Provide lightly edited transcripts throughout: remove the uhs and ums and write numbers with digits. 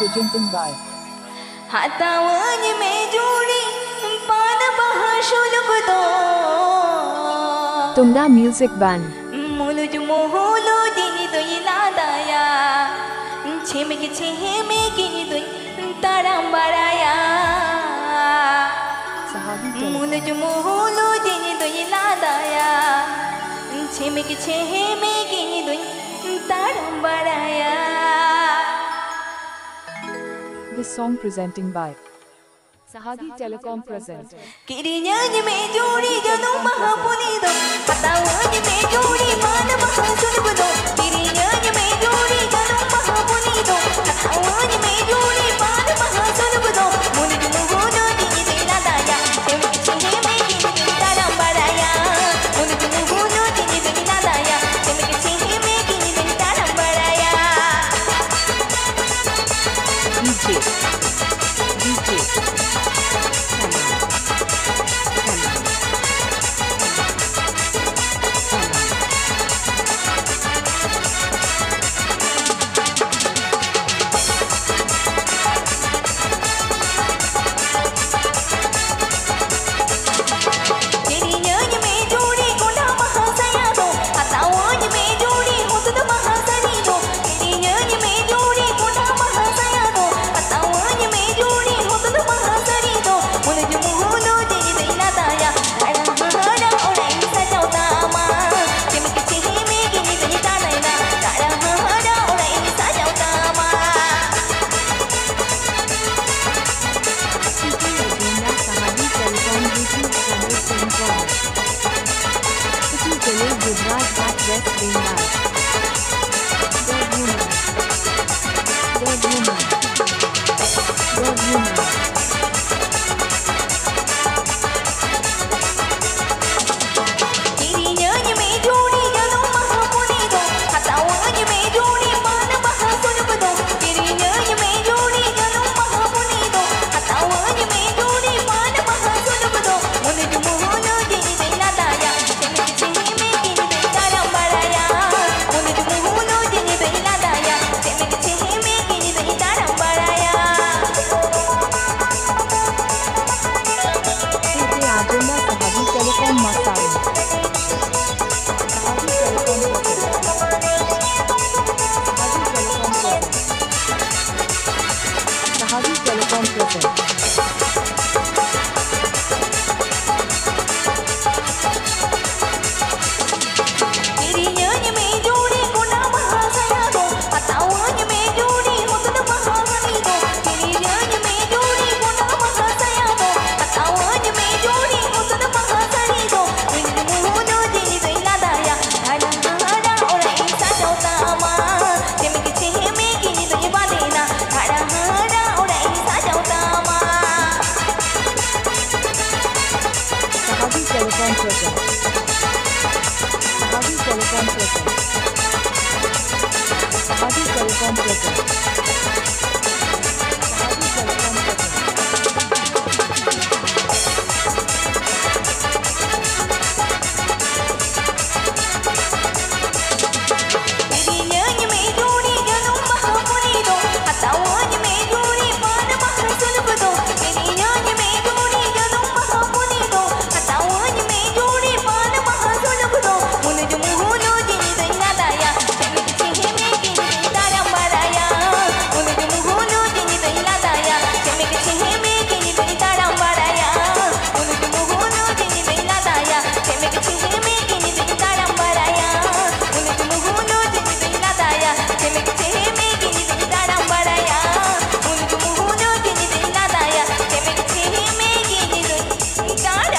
presenting by हातावन में जोड़ी पान बहाशुलुगदो Tumda Music Band मुलुज मोहलो दिनी तो इलादाया छिमकी छिमेकी तो तारंबराया मुलुज मोहलो दिनी तो इलादाया छिमकी छिमेकी तो तारंबराया. This song presenting by Sahagi Telecom present. Kirinyanya me jodi janu mahapulido, patawanya me jodi mana mahasuludo. Kirinyanya me jodi janu mahapulido, patawanya me jodi mana mahasuludo. Muni jumuhono dini dina daya, temki chihe me dini tarambaraya. Muni jumuhono dini dina daya, temki chihe me dini tarambaraya. DJ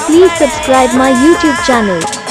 Please subscribe my YouTube channel.